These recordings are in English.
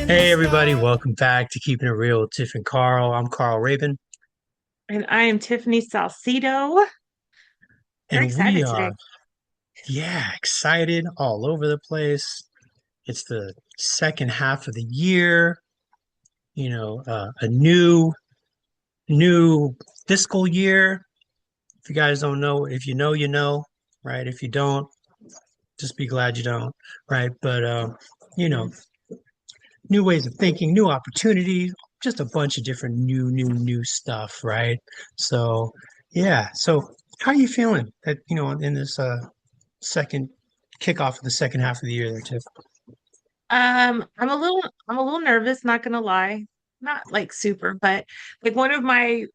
Hey everybody, welcome back to Keeping It Real with Tiff and Carl. I'm Carl Rabun, And I am Tiffany Salcido. Very and we excited are, today. excited all over the place. It's the second half of the year, a new fiscal year. If you guys don't know, if you know, you know, right? If you don't, just be glad you don't, right? But you know, new ways of thinking, new opportunities, just a bunch of different new stuff, right? So, yeah. So, how are you feeling in this second kickoff of the second half of the year there, Tiff? I'm a little nervous, not gonna lie. Not like super, but like one of my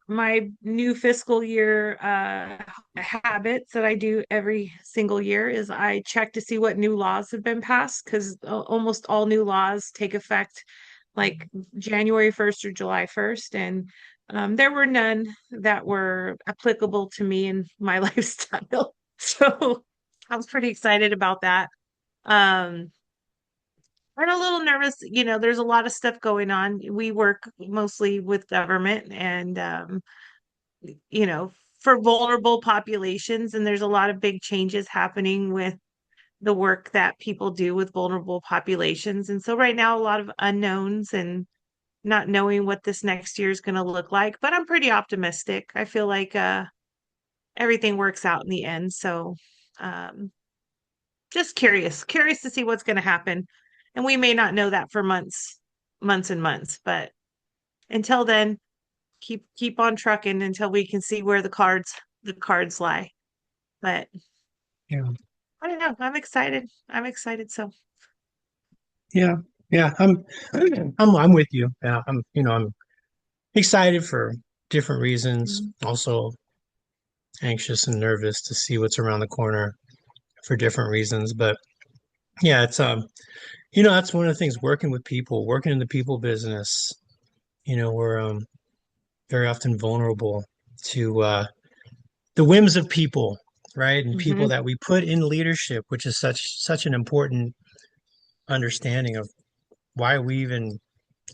new fiscal year habits that I do every single year is I check to see what new laws have been passed because almost all new laws take effect like January 1st or July 1st. And there were none that were applicable to me and my lifestyle. So I was pretty excited about that. Um, I'm a little nervous. There's a lot of stuff going on. We work mostly with government and, you know, for vulnerable populations, and there's a lot of big changes happening with the work that people do with vulnerable populations. And so right now, a lot of unknowns and not knowing what this next year is going to look like, but I'm pretty optimistic. I feel like everything works out in the end. So, um, just curious to see what's going to happen. And we may not know that for months and months, but until then, keep on trucking until we can see where the cards lie. But Yeah, I don't know. I'm excited. I'm excited. So yeah, yeah. I'm with you. Yeah, I'm excited for different reasons. mm, Also anxious and nervous to see what's around the corner for different reasons. But yeah, that's one of the things working with people, working in the people business. We're very often vulnerable to the whims of people, right? And people mhm. that we put in leadership, which is such an important understanding of why we even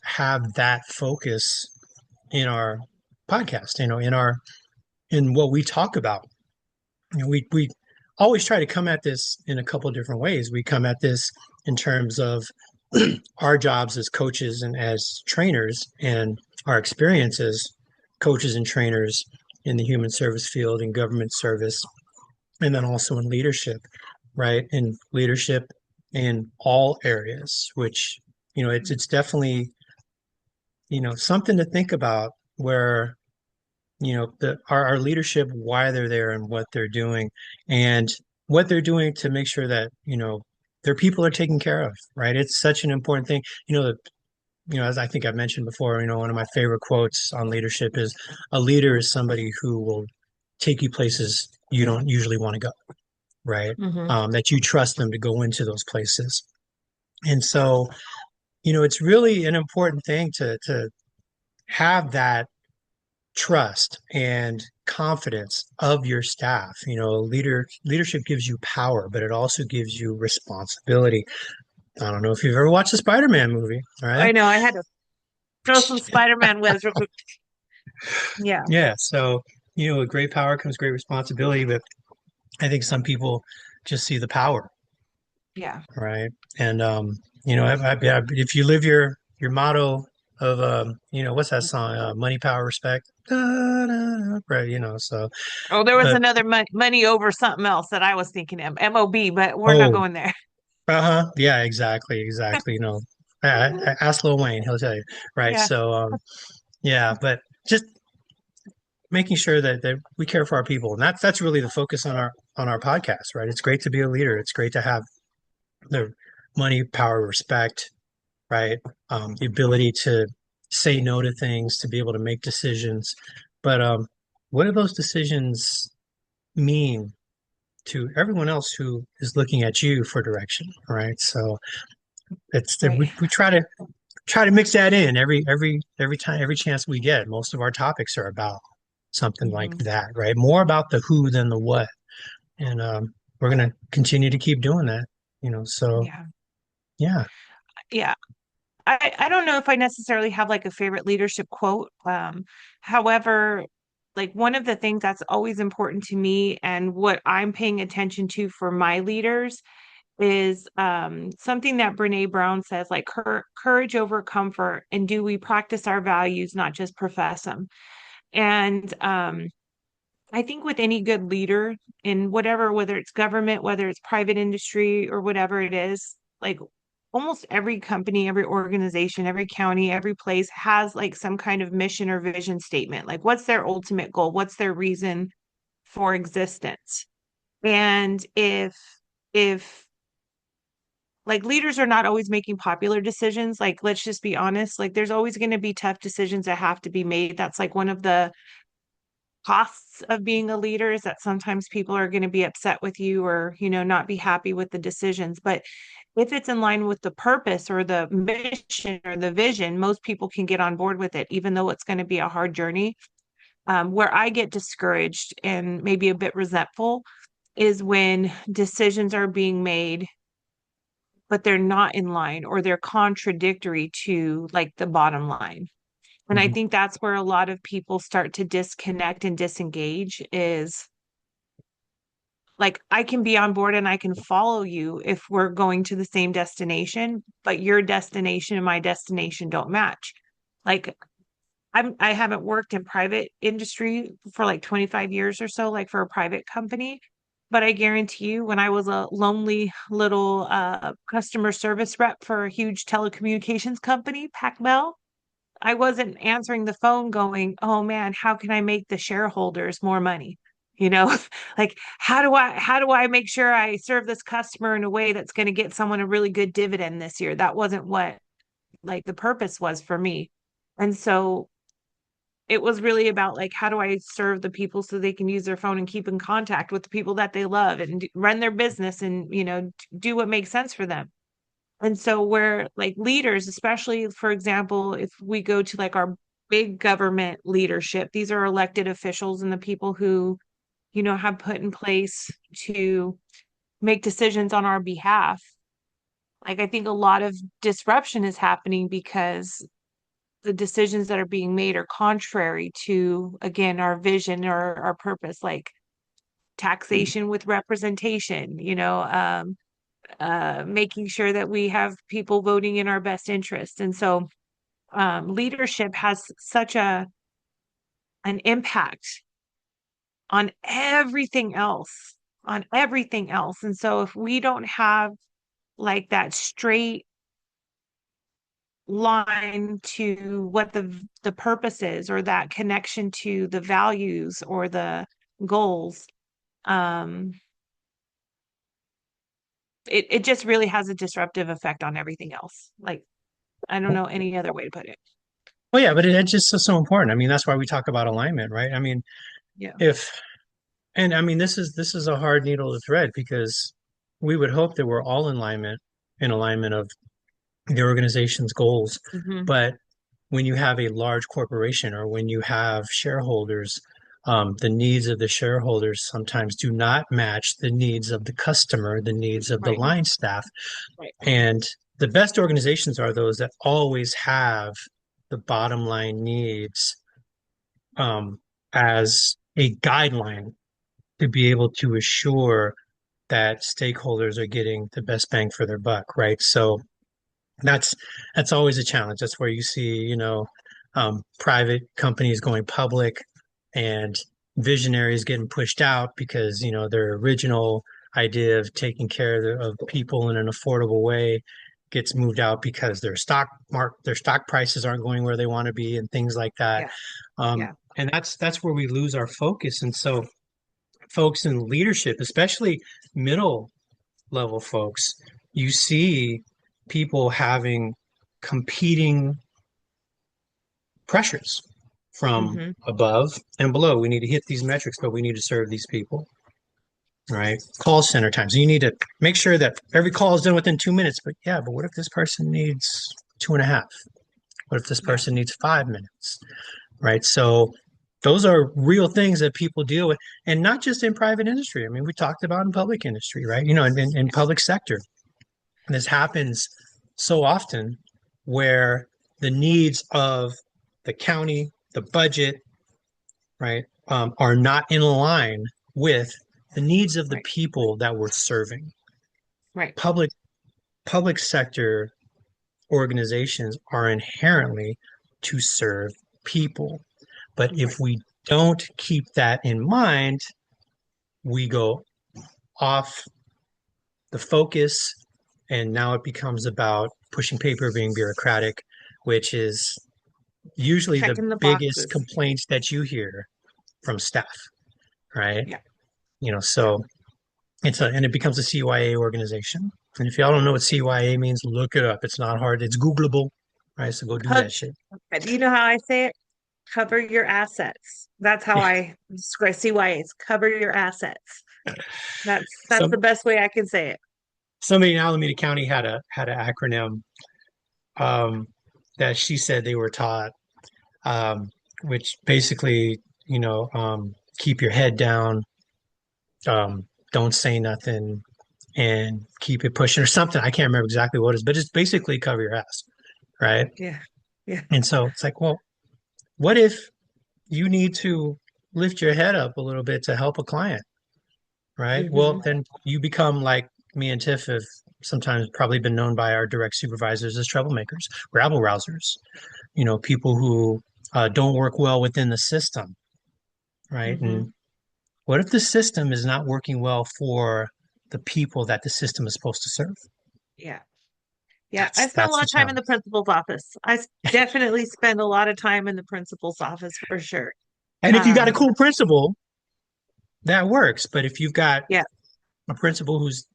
have that focus in our podcast, in what we talk about. We always try to come at this in a couple of different ways. We come at this in terms of our jobs as coaches and as trainers and our experience as coaches and trainers in the human service field and government service, and then also in leadership, right? In leadership in all areas, which, it's definitely, something to think about where, our leadership, why they're there and what they're doing, and what they're doing to make sure that, their people are taken care of, right? It's such an important thing. As I think I've mentioned before, one of my favorite quotes on leadership is a leader is somebody who will take you places you don't usually want to go, right? Mhm. That you trust them to go into those places. And so, it's really an important thing to have that trust and confidence of your staff. Leadership gives you power, but it also gives you responsibility. I don't know if you've ever watched the Spider-Man movie, right? I know I had to throw some Spider-Man webs real quick. Yeah, Yeah. So, with great power comes great responsibility, but I think some people just see the power, yeah. right? And if you live your motto of what's that song? Money, power, respect. Da, da, da, right, so Oh, there was but another money over something else that I was thinking of, MOB, but we're not oh, going there. uh-huh, yeah, exactly. Ask Lil Wayne, he'll tell you, right? Yeah, So yeah, but just making sure that we care for our people, and that's really the focus on our podcast, right? It's great to be a leader. It's great to have the money, power, respect, right? The ability to say no to things, to be able to make decisions. But what do those decisions mean to everyone else who is looking at you for direction, right? So it's right. we try to mix that in every time, every chance we get. Most of our topics are about something like Hmm. that, right? More about the who than the what, and we're gonna continue to keep doing that. So Yeah, yeah, yeah. I don't know if I necessarily have like a favorite leadership quote. However, like one of the things that's always important to me and what I'm paying attention to for my leaders is something that Brene Brown says, like courage over comfort, and do we practice our values, not just profess them? And I think with any good leader in whatever, whether it's government, whether it's private industry or whatever it is, like almost every company, every organization, every county, every place has like some kind of mission or vision statement. Like what's their ultimate goal? What's their reason for existence? And if like leaders are not always making popular decisions, like let's just be honest, like there's always going to be tough decisions that have to be made. That's like one of the costs of being a leader is that sometimes people are going to be upset with you or, not be happy with the decisions. But if it's in line with the purpose or the mission or the vision, most people can get on board with it, even though it's going to be a hard journey. Where I get discouraged and maybe a bit resentful is when decisions are being made, but they're not in line or they're contradictory to like the bottom line. And I Mhm. think that's where a lot of people start to disconnect and disengage is like, I can be on board and I can follow you if we're going to the same destination, but your destination and my destination don't match. Like, I haven't worked in private industry for like 25 years or so, like for a private company. But I guarantee you, when I was a lonely little customer service rep for a huge telecommunications company, Pac Bell, I wasn't answering the phone going, "Oh man, how can I make the shareholders more money?" You know, like how do I make sure I serve this customer in a way that's going to get someone a really good dividend this year? That wasn't what like the purpose was for me. And so it was really about like how do I serve the people so they can use their phone and keep in contact with the people that they love and run their business and, do what makes sense for them. And so where like leaders, especially for example, if we go to like our big government leadership, these are elected officials and the people who, have put in place to make decisions on our behalf. Like I think a lot of disruption is happening because the decisions that are being made are contrary to, again, our vision or our purpose, like taxation with representation, making sure that we have people voting in our best interest. And so leadership has such an impact on everything else. And so if we don't have like that straight line to what the purpose is or that connection to the values or the goals, um, it just really has a disruptive effect on everything else. Like I don't know any other way to put it. Well, yeah, but it's just so important. I mean, that's why we talk about alignment, right? I mean, Yeah. if and I mean this is a hard needle to thread because we would hope that we're all in alignment of the organization's goals. Hmm. But when you have a large corporation or when you have shareholders, the needs of the shareholders sometimes do not match the needs of the customer, the needs of the Right. line staff. Right. And the best organizations are those that always have the bottom line needs um, as a guideline to be able to assure that stakeholders are getting the best bang for their buck, right? So that's that's always a challenge. That's where you see, private companies going public and visionaries getting pushed out because, their original idea of taking care of people in an affordable way gets moved out because their stock prices aren't going where they want to be and things like that. Yeah. Um, Yeah. and that's where we lose our focus. And so folks in leadership, especially middle level folks, you see people having competing pressures from Hmm. above and below. We need to hit these metrics, but we need to serve these people, right? Call center times. You need to make sure that every call is done within 2 minutes. But yeah, but what if this person needs two and a half? What if this Yeah. person needs 5 minutes? Right. So those are real things that people deal with, and not just in private industry. I mean, we talked about in public industry, right? In Yeah. public sector. This happens so often where the needs of the county, the budget, right, are not in line with the needs of the Right. people that we're serving. Right. Public public sector organizations are inherently to serve people. But Right. if we don't keep that in mind, we go off the focus, and now it becomes about pushing paper, being bureaucratic, which is usually the Checking the biggest boxes. complaints that you hear from staff, right? Yeah. Yeah. So and it becomes a CYA organization. And if y'all don't know what CYA means, look it up. It's not hard. It's Googleable, right? So go do Co- that shit. You know how I say it? Cover your assets. That's how Yeah. I describe CYAs. Cover your assets. That's the Some best way I can say it. somebody in Alameda County had an acronym um, that she said they were taught, um, which basically, keep your head down, don't say nothing, and keep it pushing or something. I can't remember exactly what it is, but it's basically cover your ass, right? Yeah. Yeah. And so it's like, well, what if you need to lift your head up a little bit to help a client, right? Well, Hmm. then you become like me and Tiff have sometimes probably been known by our direct supervisors as troublemakers, rabble rousers, people who don't work well within the system, right? Hmm. And what if the system is not working well for the people that the system is supposed to serve? Yeah. Yeah. I That's spent a that's lot the of time in challenge. the principal's office. Definitely spend a lot of time in the principal's office for sure. And if you got a Um, cool principal, that works. But if you've got yeah. a principal whose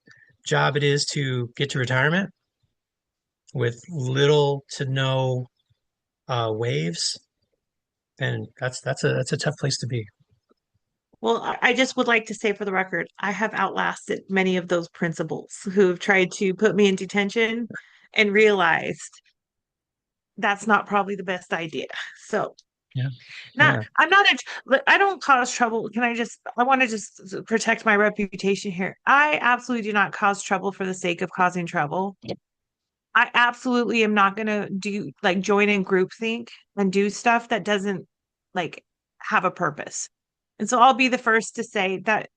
job it is to get to retirement with little to no waves, then that's a tough place to be. Well, I just would like to say for the record, I have outlasted many of those principals who have tried to put me in detention and realized that's not probably the best idea. So, Yeah, not yeah, I'm not I don't cause trouble. I want to just protect my reputation here. I absolutely do not cause trouble for the sake of causing trouble. I absolutely am not going to do like join in groupthink and do stuff that doesn't like have a purpose. And so I'll be the first to say that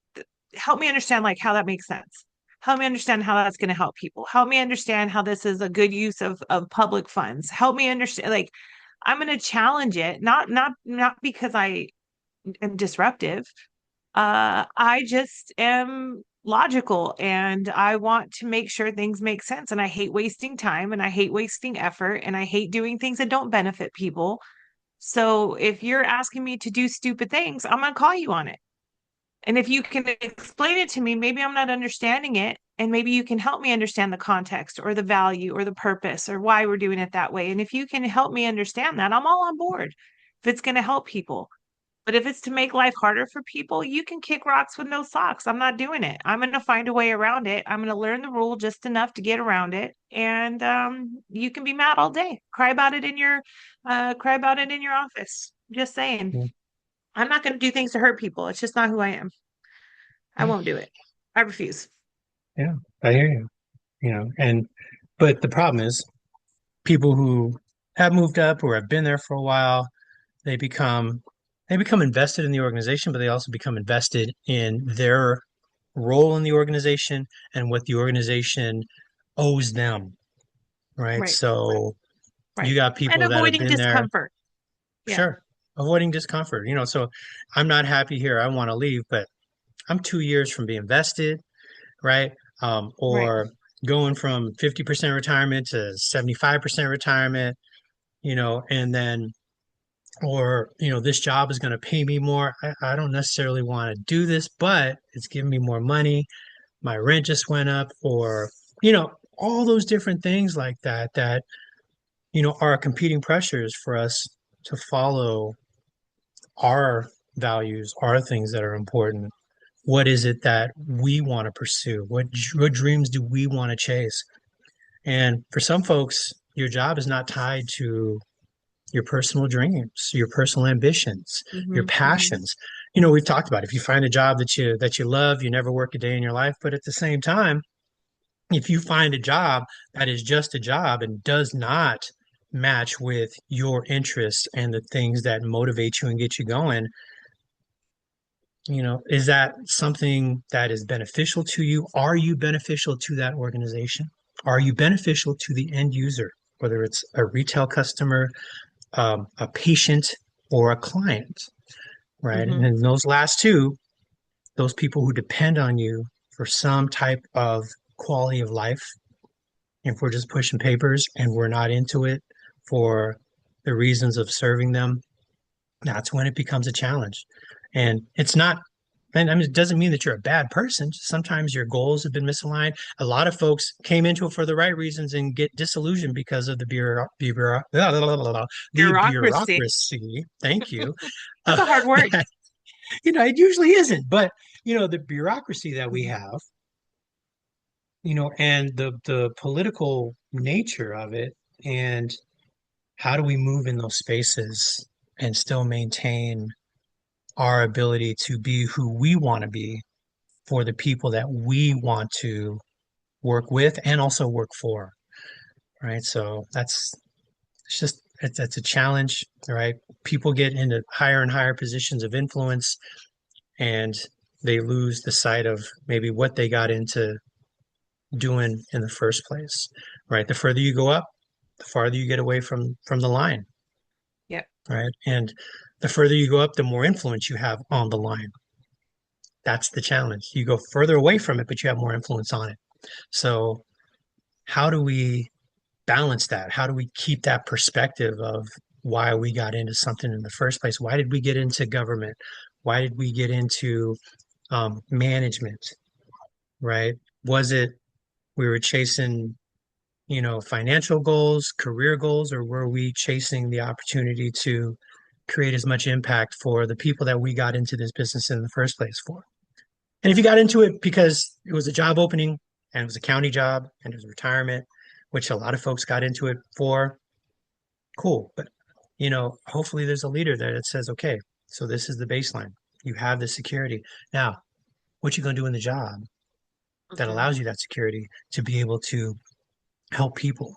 help me understand like how that makes sense. Help me understand how that's going to help people. Help me understand how this is a good use of public funds. Help me understand like I'm going to challenge it, not because I am disruptive. I just am logical and I want to make sure things make sense. And I hate wasting time and I hate wasting effort and I hate doing things that don't benefit people. So if you're asking me to do stupid things, I'm going to call you on it. And if you can explain it to me, maybe I'm not understanding it. And maybe you can help me understand the context or the value or the purpose or why we're doing it that way. And if you can help me understand that, I'm all on board if it's going to help people. But if it's to make life harder for people, you can kick rocks with no socks. I'm not doing it. I'm going to find a way around it. I'm going to learn the rule just enough to get around it. And you can be mad all day. Cry about it in your office. Just saying. yeah, I'm not going to do things to hurt people. It's just not who I am. I yeah. won't do it. I refuse. Yeah, I hear you. But the problem is people who have moved up or have been there for a while, they become they become invested in the organization, but they also become invested in their role in the organization and what the organization owes them, right? Right. So you Right. got And people that have avoiding been there, discomfort. Yeah. sure, avoiding discomfort, so I'm not happy here, I want to leave, but I'm 2 years from being vested, right? Right. Or going from 50% retirement to 75% retirement, and then, or, this job is going to pay me more. I don't necessarily want to do this, but it's giving me more money. My rent just went up, or, all those different things like that, are competing pressures for us to follow our values, our things that are important. What is it that we want to pursue? What dreams do we want to chase? And for some folks, your job is not tied to your personal dreams, your personal ambitions, your Hmm. Hmm. passions. We've talked about if you find a job that you love, you never work a day in your life. But at the same time, if you find a job that is just a job and does not match with your interests and the things that motivate you and get you going, is that something that is beneficial to you? Are you beneficial to that organization? Are you beneficial to the end user, whether it's a retail customer, a patient, or a client, right? And Hmm. in those last two, those people who depend on you for some type of quality of life, if we're just pushing papers and we're not into it for the reasons of serving them, that's when it becomes a challenge. And it's not, and I mean, it doesn't mean that you're a bad person. Sometimes your goals have been misaligned. A lot of folks came into it for the right reasons and get disillusioned because of the Bureaucracy. bureaucracy. Thank you. That's a hard word. That, it usually isn't, but the bureaucracy that we Mhm. have, and the political nature of it, and how do we move in those spaces and still maintain our ability to be who we want to be for the people that we want to work with and also work for, right? So it's a challenge, right? People get into higher and higher positions of influence, and they lose the sight of maybe what they got into doing in the first place, right? The further you go up, the farther you get away from the line, Yep. right? And the further you go up, the more influence you have on the line. That's the challenge. You go further away from it, but you have more influence on it. So how do we balance that? How do we keep that perspective of why we got into something in the first place? Why did we get into government? Why did we get into management, right? Was it we were chasing, financial goals, career goals, or were we chasing the opportunity to create as much impact for the people that we got into this business in the first place for? And if you got into it because it was a job opening and it was a county job and it was retirement, which a lot of folks got into it for, cool. But, hopefully there's a leader there that says, okay, so this is the baseline. You have the security. Now, what you going to do in the job that Hmm. allows you that security to be able to help people?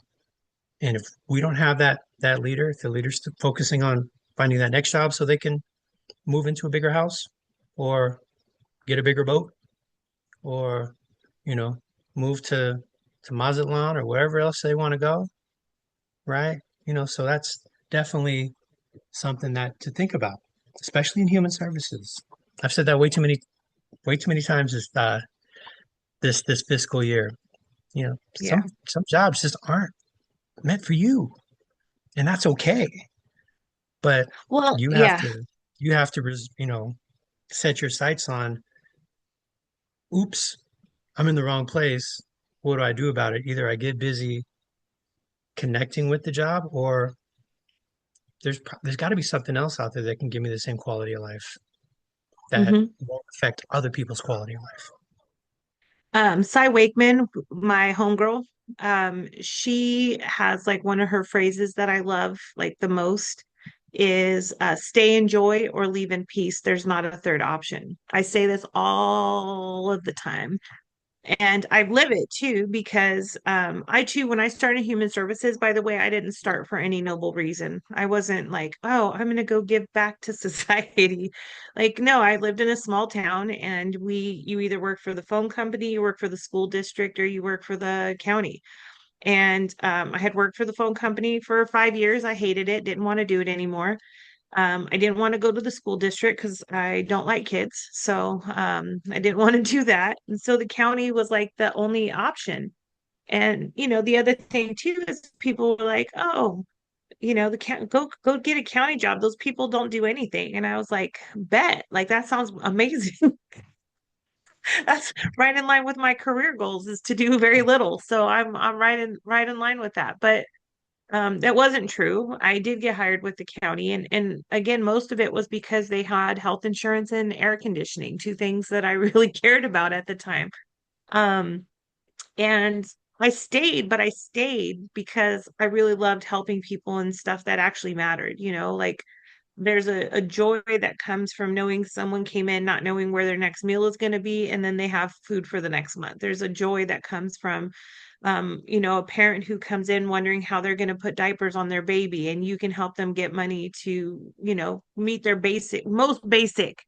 And if we don't have that leader, if the leader's focusing on finding that next job so they can move into a bigger house or get a bigger boat or, you know, move to Mazatlan or wherever else they want to go, right? So that's definitely something that to think about, especially in human services. I've said that way too many times this fiscal year. Yeah. Some jobs just aren't meant for you, and that's okay. But Well, you have yeah. to you have to set your sights on, oops, I'm in the wrong place. What do I do about it? Either I get busy connecting with the job, or there's got to be something else out there that can give me the same quality of life that Hmm. won't affect other people's quality of life. Cy Wakeman, my homegirl, she has like one of her phrases that I love like the most is stay in joy or leave in peace. There's not a third option. I say this all of the time. And I live it too because I too, when I started human services, by the way, I didn't start for any noble reason. I wasn't like, oh, I'm going to go give back to society. Like, no, I lived in a small town and you either work for the phone company, you work for the school district, or you work for the county. And I had worked for the phone company for 5 years. I hated it, didn't want to do it anymore. I didn't want to go to the school district because I don't like kids. So I didn't want to do that. And so the county was like the only option. And, the other thing too is people were like, oh, go get a county job. Those people don't do anything. And I was like, bet. Like that sounds amazing. That's right in line with my career goals is to do very little. So I'm right in line with that. But that wasn't true. I did get hired with the county, and again, most of it was because they had health insurance and air conditioning, two things that I really cared about at the time. Um, and I stayed, but I stayed because I really loved helping people and stuff that actually mattered, like There's a joy that comes from knowing someone came in, not knowing where their next meal is going to be, and then they have food for the next month. There's a joy that comes from, a parent who comes in wondering how they're going to put diapers on their baby, and you can help them get money to, meet their most basic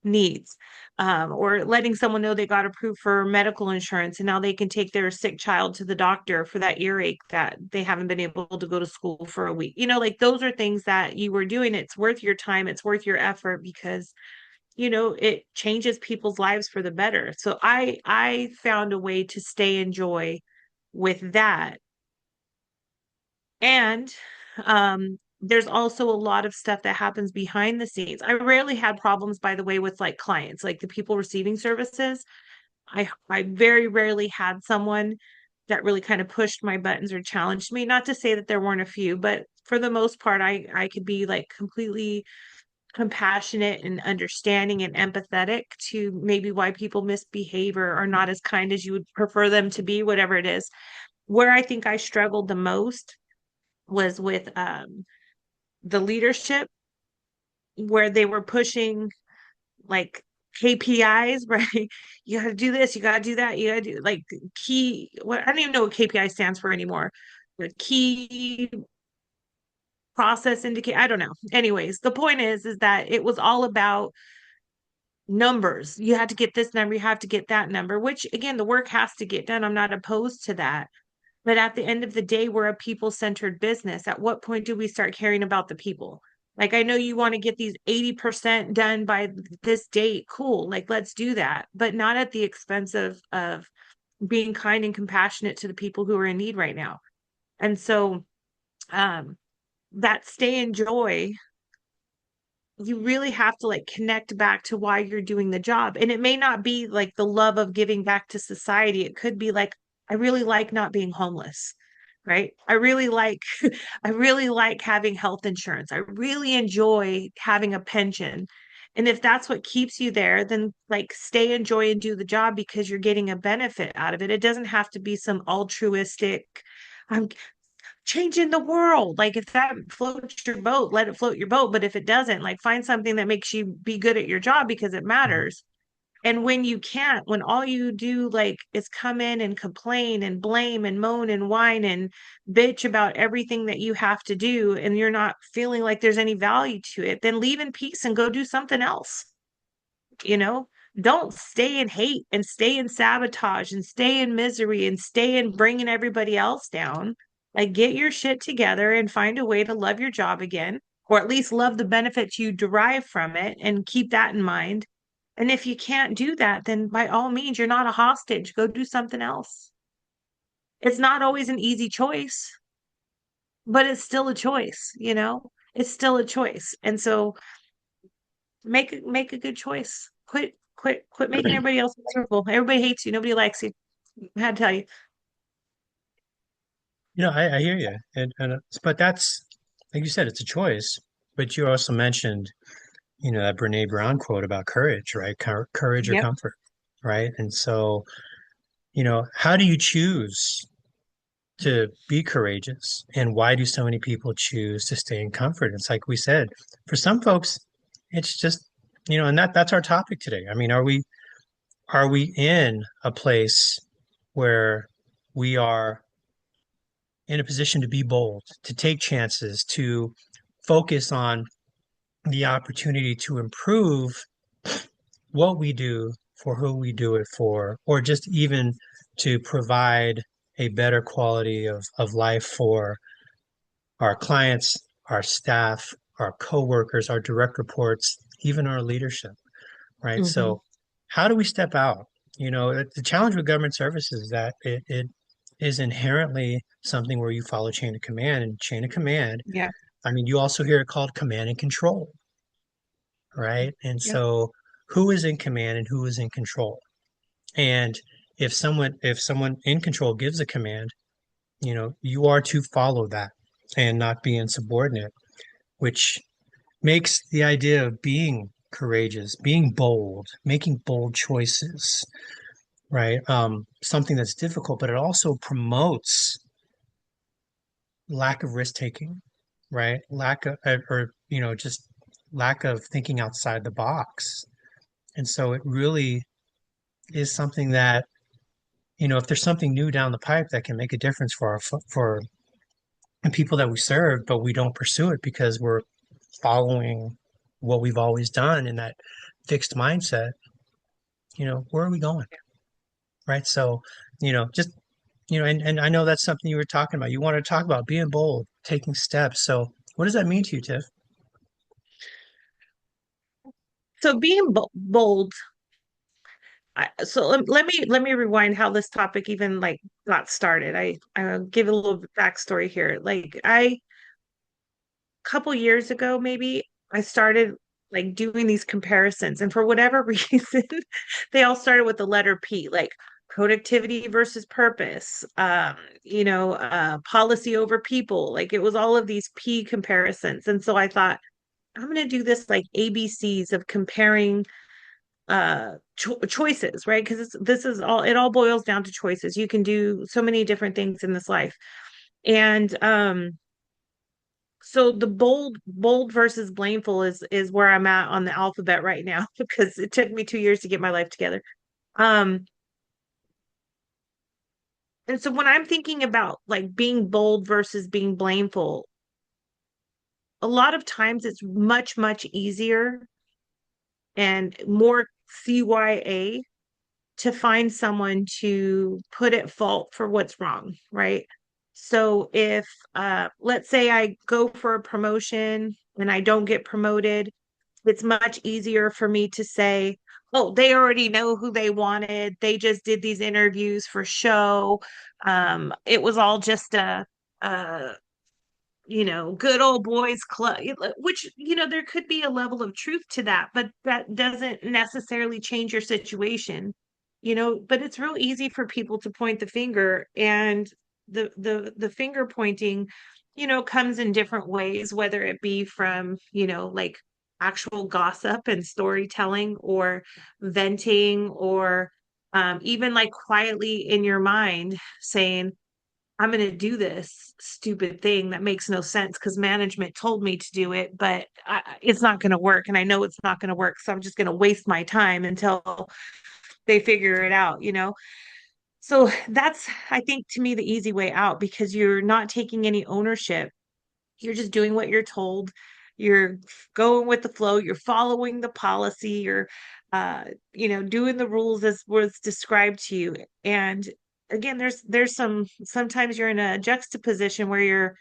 needs. Or letting someone know they got approved for medical insurance and now they can take their sick child to the doctor for that earache that they haven't been able to go to school for a week. Like those are things that you were doing. It's worth your time, it's worth your effort because it changes people's lives for the better. So I found a way to stay in joy with that. And there's also a lot of stuff that happens behind the scenes. I rarely had problems, by the way, with like clients, like the people receiving services. I very rarely had someone that really kind of pushed my buttons or challenged me. Not to say that there weren't a few, but for the most part, I could be like completely compassionate and understanding and empathetic to maybe why people misbehave or are not as kind as you would prefer them to be, whatever it is. Where I think I struggled the most was with the leadership, where they were pushing like KPIs, right? You got to do this, you got to do that, you got to do like key. What I don't even know what KPI stands for anymore. The key process indicate. I don't know. Anyways, the point is that it was all about numbers. You had to get this number, you have to get that number. Which again, the work has to get done. I'm not opposed to that. But at the end of the day, we're a people centered business. At what point do we start caring about the people? Like, I know you want to get these 80% done by this date. Cool. Like, let's do that, but not at the expense of being kind and compassionate to the people who are in need right now. And so, um, that stay in joy, you really have to like connect back to why you're doing the job. And it may not be like the love of giving back to society. It could be like, I really like not being homeless, right? I really like having health insurance. I really enjoy having a pension. And if that's what keeps you there, then like stay, enjoy, and do the job because you're getting a benefit out of it. It doesn't have to be some altruistic, I'm changing the world. Like if that floats your boat, let it float your boat. But if it doesn't, like find something that makes you be good at your job because it Mhm. matters. And when you can't, when all you do like is come in and complain and blame and moan and whine and bitch about everything that you have to do, and you're not feeling like there's any value to it, then leave in peace and go do something else. you know don't stay in hate and stay in sabotage and stay in misery and stay in bringing everybody else down. Like get your shit together and find a way to love your job again, or at least love the benefits you derive from it and keep that in mind. And if you can't do that, then by all means, you're not a hostage, go do something else. It's not always an easy choice, but it's still a choice. It's still a choice. And so make a good choice. Quit making everybody else miserable. Everybody hates you. Nobody likes you. I had to tell you. I hear you, and but that's like you said, it's a choice. But you also mentioned, that Brene Brown quote about courage, right? Courage or Yep. comfort, right? And so, how do you choose to be courageous, and why do so many people choose to stay in comfort? It's like we said, for some folks, it's just, and that's our topic today. I mean, are we in a place where we are in a position to be bold, to take chances, to focus on the opportunity to improve what we do for who we do it for, or just even to provide a better quality of life for our clients, our staff, our coworkers, our direct reports, even our leadership, right? Hmm. So, how do we step out? The challenge with government services is that it is inherently something where you follow chain of command, and chain of command, Yeah. I mean, you also hear it called command and control, right? And Yep. so, who is in command and who is in control? And if someone in control gives a command, you are to follow that and not be insubordinate, which makes the idea of being courageous, being bold, making bold choices, right? Something that's difficult, but it also promotes lack of risk taking, right? Lack of, or just lack of thinking outside the box. And so it really is something that, if there's something new down the pipe that can make a difference for for the people that we serve, but we don't pursue it because we're following what we've always done in that fixed mindset, where are we going? Right. So, just, and I know that's something you were talking about. You want to talk about being bold, taking steps. So what does that mean to you, Tiff? So being bold, so let me rewind how this topic even like got started. I'll give a little backstory here. Like I couple years ago, maybe I started like doing these comparisons, and for whatever reason, they all started with the letter P, like productivity versus purpose, policy over people. Like it was all of these P comparisons. And so I thought, I'm going to do this like ABCs of comparing choices, right? Because this is all, it all boils down to choices. You can do so many different things in this life. And so the bold versus blameful is where I'm at on the alphabet right now because it took me 2 years to get my life together. Um, and so when I'm thinking about like being bold versus being blameful, a lot of times it's much, much easier and more CYA to find someone to put at fault for what's wrong, right? So if let's say I go for a promotion and I don't get promoted, it's much easier for me to say, oh, they already know who they wanted. They just did these interviews for show. It was all just a good old boys club, which, there could be a level of truth to that, but that doesn't necessarily change your situation, but it's real easy for people to point the finger and the finger pointing, comes in different ways, whether it be from, like actual gossip and storytelling or venting or even like quietly in your mind saying, I'm going to do this stupid thing that makes no sense because management told me to do it, but it's not going to work. And I know it's not going to work. So I'm just going to waste my time until they figure it out. So that's, I think, to me, the easy way out because you're not taking any ownership. You're just doing what you're told. You're going with the flow. You're following the policy. You're, doing the rules as was described to you. And again, there's sometimes you're in a juxtaposition where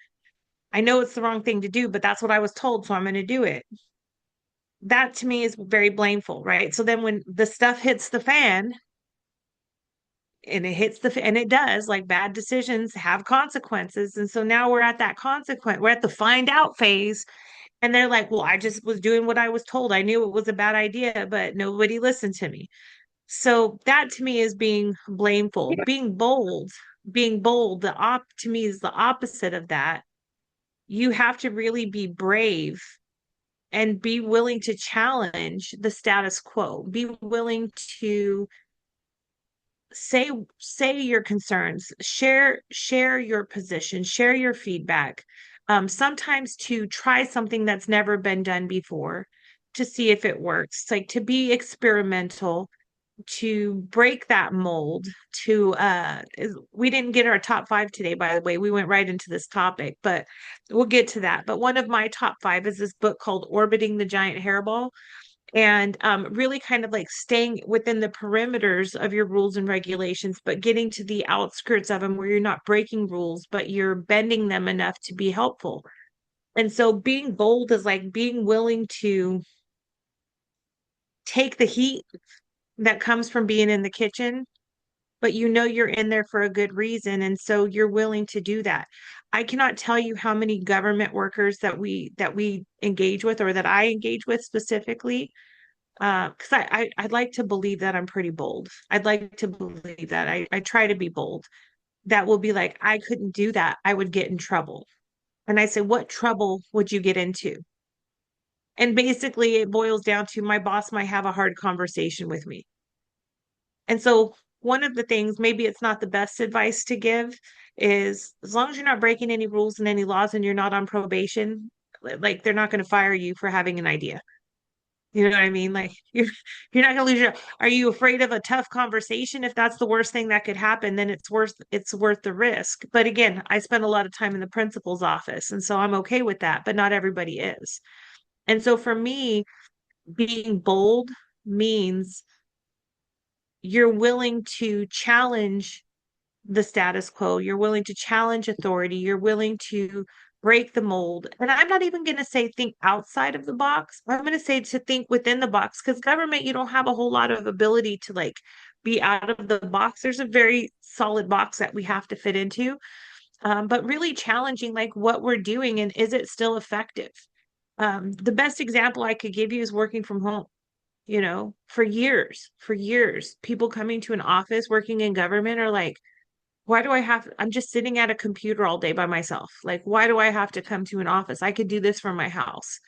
I know it's the wrong thing to do, but that's what I was told, so I'm going to do it. That to me is very blameful, right? So then when the stuff hits the fan, and it does, like bad decisions have consequences, and so now we're at that consequence, we're at the find out phase. And they're like, well, I just was doing what I was told. I knew it was a bad idea, but nobody listened to me. So that to me is being blameful. Being bold, to me is the opposite of that. You have to really be brave and be willing to challenge the status quo. Be willing to say your concerns, share your position, share your feedback. Sometimes to try something that's never been done before to see if it works, like to be experimental, to break that mold. We didn't get our top 5 today, by the way. We went right into this topic, but we'll get to that. But one of my top 5 is this book called Orbiting the Giant Hairball, and really kind of like staying within the perimeters of your rules and regulations, but getting to the outskirts of them where you're not breaking rules, but you're bending them enough to be helpful. And so being bold is like being willing to take the heat that comes from being in the kitchen, but you're in there for a good reason. And so you're willing to do that. I cannot tell you how many government workers that we engage with, or that I engage with specifically, because I'd like to believe that I'm pretty bold. I'd like to believe that I try to be bold. That will be like, I couldn't do that. I would get in trouble. And I say, what trouble would you get into? And basically, it boils down to my boss might have a hard conversation with me. And so, one of the things, maybe it's not the best advice to give, is as long as you're not breaking any rules and any laws and you're not on probation, like they're not going to fire you for having an idea. You know what I mean? Like you're not gonna lose your, are you afraid of a tough conversation? If that's the worst thing that could happen, then it's worth the risk. But again, I spend a lot of time in the principal's office, and so I'm okay with that, but not everybody is. And so for me, being bold means you're willing to challenge the status quo. You're willing to challenge authority. You're willing to break the mold. And I'm not even going to say think outside of the box. I'm going to say to think within the box because government, you don't have a whole lot of ability to like be out of the box. There's a very solid box that we have to fit into. But really challenging like what we're doing and is it still effective? The best example I could give you is working from home. For years, people coming to an office working in government are like, why do I have, I'm just sitting at a computer all day by myself. Like, why do I have to come to an office? I could do this from my house.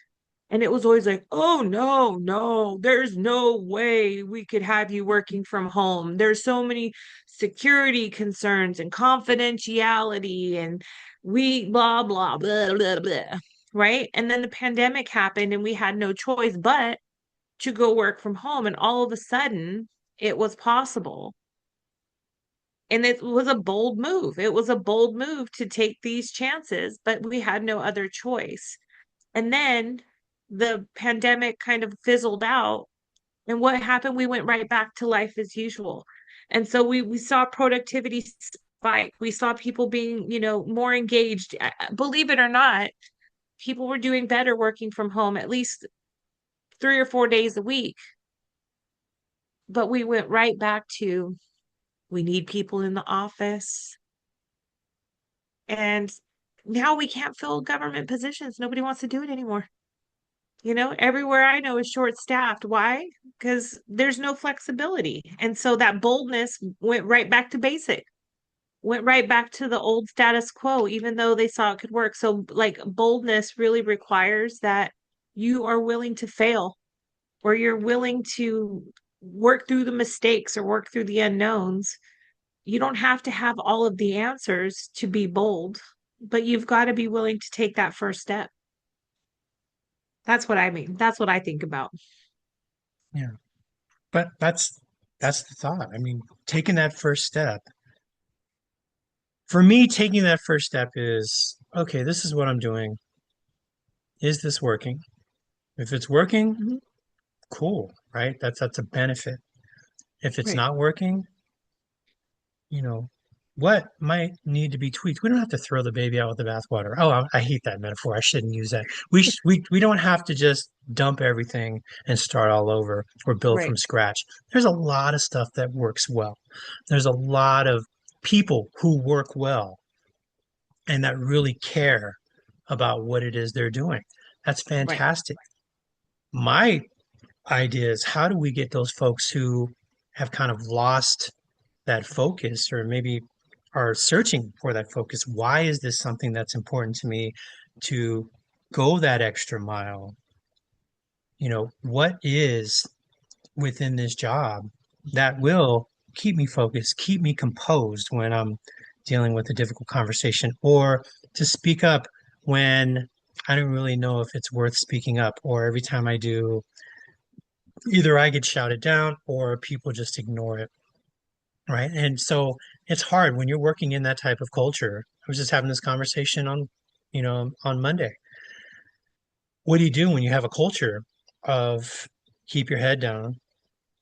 And it was always like, oh, no, no, there's no way we could have you working from home. There's so many security concerns and confidentiality, and we blah, blah, blah, blah, blah. Right. And then the pandemic happened, and we had no choice but to go work from home. And all of a sudden, it was possible. And it was a bold move. It was a bold move to take these chances, but we had no other choice. And then the pandemic kind of fizzled out. And what happened? We went right back to life as usual. And so we saw productivity spike. We saw people being, more engaged. Believe it or not, people were doing better working from home at least 3 or 4 days a week. But we went right back to we need people in the office. And now we can't fill government positions. Nobody wants to do it anymore. Everywhere I know is short staffed. Why? Because there's no flexibility. And so that boldness went right back to basic, went right back to the old status quo, even though they saw it could work. So, like, boldness really requires that you are willing to fail or you're willing to work through the mistakes or work through the unknowns. You don't have to have all of the answers to be bold, but you've got to be willing to take that first step. That's what I mean. That's what I think about. Yeah. But that's the thought. I mean, taking that first step. For me, taking that first step is, okay, this is what I'm doing. Is this working? If it's working, Mhm. cool, right? That's a benefit. If it's Right. not working, you know, what might need to be tweaked? We don't have to throw the baby out with the bathwater. Oh, I hate that metaphor. I shouldn't use that. We don't have to just dump everything and start all over or build Right. from scratch. There's a lot of stuff that works well. There's a lot of people who work well and that really care about what it is they're doing. That's Right. fantastic. My idea is how do we get those folks who have kind of lost that focus or maybe are searching for that focus? Why is this something that's important to me to go that extra mile? What is within this job that will keep me focused, keep me composed when I'm dealing with a difficult conversation, or to speak up when I don't really know if it's worth speaking up, or every time I do, either I get shouted down or people just ignore it. Right. And so it's hard when you're working in that type of culture. I was just having this conversation on Monday. What do you do when you have a culture of keep your head down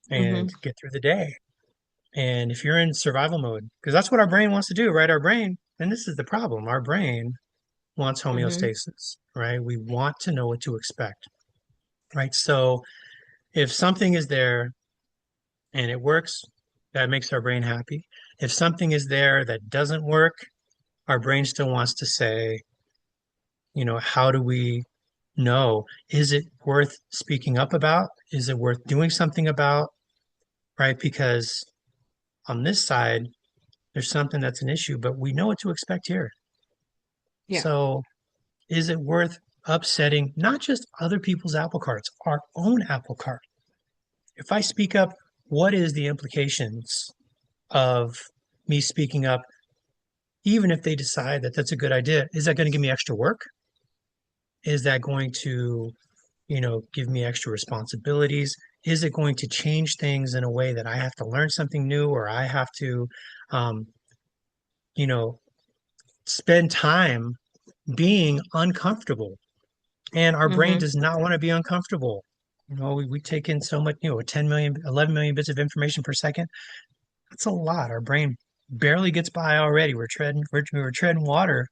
and Hmm. get through the day? And if you're in survival mode, because that's what our brain wants to do, right? Our brain, and this is the problem, our brain wants Hmm. homeostasis, right? We want to know what to expect, right? So if something is there and it works, that makes our brain happy. If something is there that doesn't work, our brain still wants to say, how do we know? Is it worth speaking up about? Is it worth doing something about? Right? Because on this side, there's something that's an issue, but we know what to expect here. Yeah. So is it worth upsetting not just other people's apple carts, our own apple cart? If I speak up, what is the implications of me speaking up, even if they decide that that's a good idea? Is that going to give me extra work? Is that going to, give me extra responsibilities? Is it going to change things in a way that I have to learn something new, or I have to, um, you know, spend time being uncomfortable? And our brain Hmm. does not want to be uncomfortable. We take in so much, 10 million, 11 million bits of information per second. That's a lot. Our brain barely gets by already. We're treading water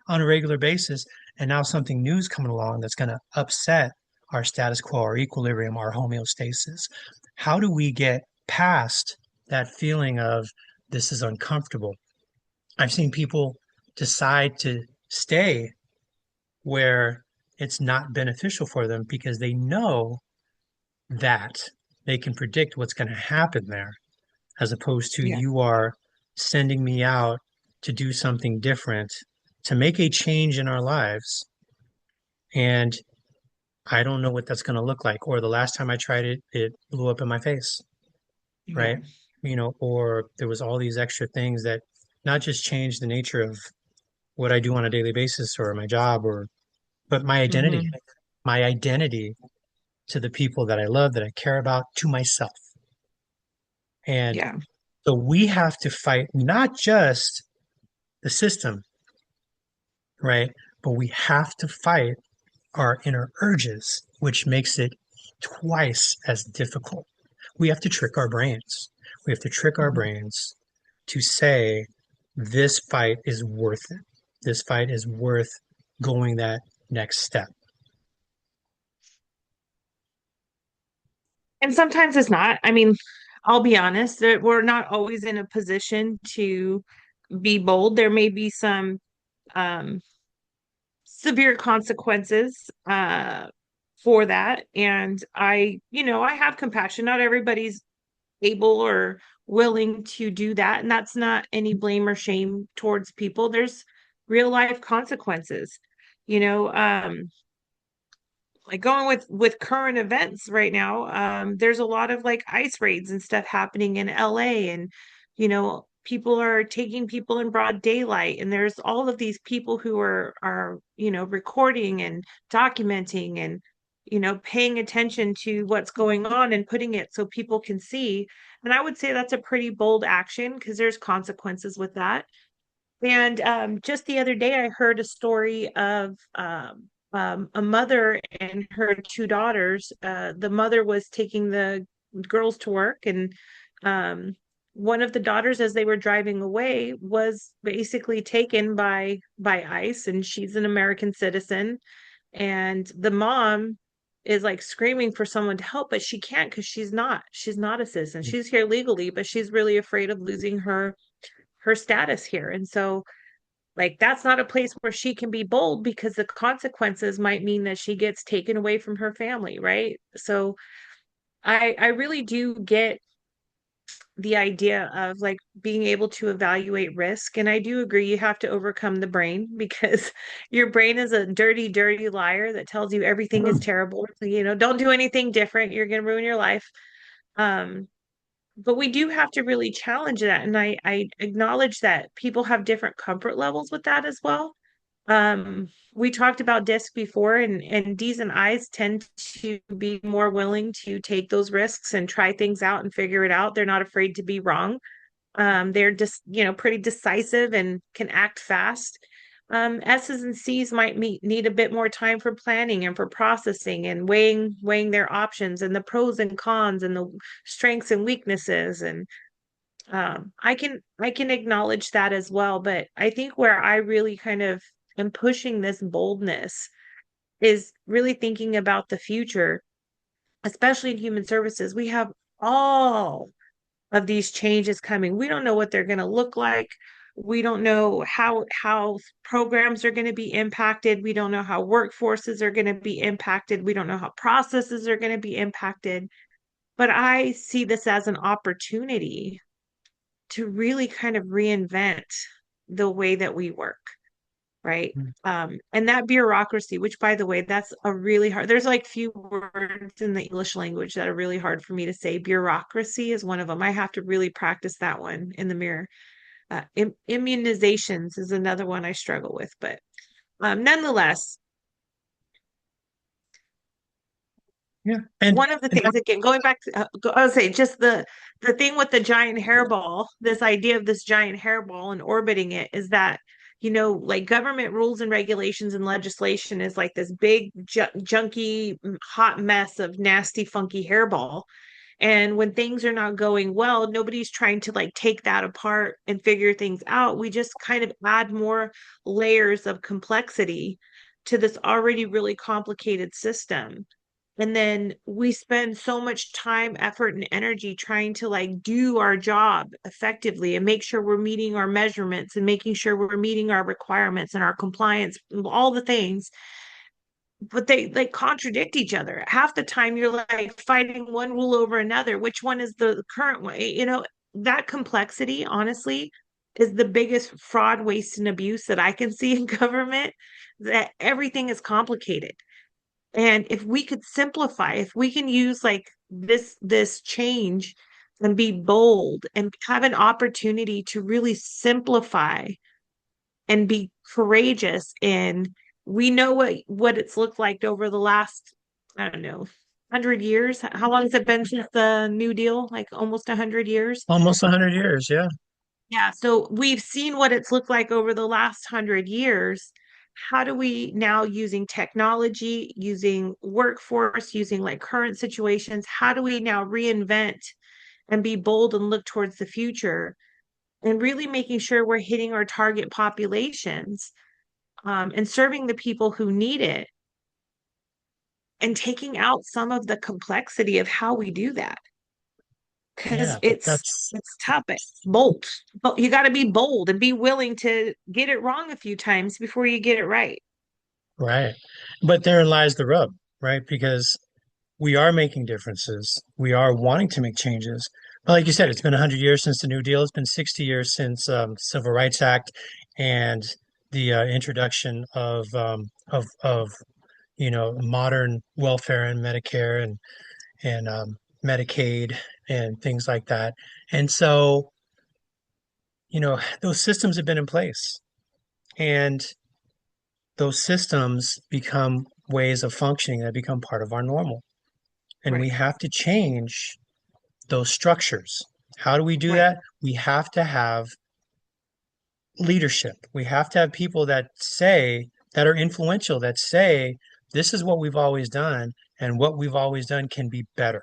on a regular basis, and now something new is coming along that's going to upset our status quo, our equilibrium, our homeostasis. How do we get past that feeling of this is uncomfortable? I've seen people decide to stay where it's not beneficial for them because they know that they can predict what's going to happen there, as opposed to Yeah. you are sending me out to do something different, to make a change in our lives. And I don't know what that's going to look like. Or the last time I tried it, it blew up in my face, Yeah. right? Or there was all these extra things that not just changed the nature of what I do on a daily basis or my job, but Hmm. my identity to the people that I love, that I care about, to myself. And Yeah. so we have to fight not just the system, right? But we have to fight our inner urges, which makes it twice as difficult. We have to trick our brains. We have to trick our Hmm. brains to say, this fight is worth it. This fight is worth going that next step. And sometimes it's not. I mean, I'll be honest, that we're not always in a position to be bold. There may be some um, severe consequences for that. And I have compassion. Not everybody's able or willing to do that. And that's not any blame or shame towards people. There's real life consequences. You know, like going with current events right now, there's a lot of like ice raids and stuff happening in LA, and people are taking people in broad daylight, and there's all of these people who are recording and documenting and paying attention to what's going on and putting it so people can see. And I would say that's a pretty bold action because there's consequences with that. And just the other day, I heard a story of a mother and her two daughters. The mother was taking the girls to work, and one of the daughters, as they were driving away, was basically taken by ICE, and she's an American citizen. And the mom is like screaming for someone to help, but she can't because she's not a citizen. She's here legally, but she's really afraid of losing her status here. And so, like, that's not a place where she can be bold because the consequences might mean that she gets taken away from her family, right? So, I really do get the idea of like being able to evaluate risk. And I do agree you have to overcome the brain because your brain is a dirty, dirty liar that tells you everything is terrible. Don't do anything different. You're going to ruin your life. Um, but we do have to really challenge that. And I acknowledge that people have different comfort levels with that as well. We talked about disc before, and D's and I's tend to be more willing to take those risks and try things out and figure it out. They're not afraid to be wrong. They're just, pretty decisive and can act fast. S's and C's might need a bit more time for planning and for processing and weighing their options and the pros and cons and the strengths and weaknesses. And I can acknowledge that as well. But I think where I really kind of am pushing this boldness is really thinking about the future, especially in human services. We have all of these changes coming. We don't know what they're going to look like. We don't know how programs are going to be impacted. We don't know how workforces are going to be impacted. We don't know how processes are going to be impacted. But I see this as an opportunity to really kind of reinvent the way that we work, right? And that bureaucracy, which by the way, that's a really hard, there's like few words in the English language that are really hard for me to say. Bureaucracy is one of them. I have to really practice that one in the mirror. Immunizations is another one I struggle with, but nonetheless, Yeah. One of the And things, again, going back to, I would say just the thing with the giant hairball, this idea of this giant hairball and orbiting it is that, like government rules and regulations and legislation is like this big junky hot mess of nasty funky hairball. And when things are not going well, nobody's trying to like take that apart and figure things out. We just kind of add more layers of complexity to this already really complicated system. And then we spend so much time, effort, and energy trying to like do our job effectively and make sure we're meeting our measurements and making sure we're meeting our requirements and our compliance, all the things, but they like contradict each other. Half the time you're like fighting one rule over another. Which one is the current way? That complexity, honestly, is the biggest fraud, waste, and abuse that I can see in government, that everything is complicated. And if we could simplify, if we can use like this change and be bold and have an opportunity to really simplify and be courageous in, we know what it's looked like over the last, I don't know, 100 years. How long has it been since the New Deal? Like almost 100 years. almost 100 years. Yeah. Yeah, so we've seen what it's looked like over the last 100 years. How do we now, using technology, using workforce, using like current situations, how do we now reinvent and be bold and look towards the future and really making sure we're hitting our target populations, and serving the people who need it and taking out some of the complexity of how we do that? Because Yeah. But it's that's it's tough. Bold. But you got to be bold and be willing to get it wrong a few times before you get it right. right. But therein lies the rub, right? Because we are making differences. We are wanting to make changes. But like you said, it's been 100 years since the New Deal. It's been 60 years since Civil Rights Act and the introduction of modern welfare and Medicare and Medicaid and things like that. And so those systems have been in place, and those systems become ways of functioning that become part of our normal. And we Right, have to change those structures. How do we do right, that? We have to have leadership. We have to have people that are influential, that say, this is what we've always done, and what we've always done can be better.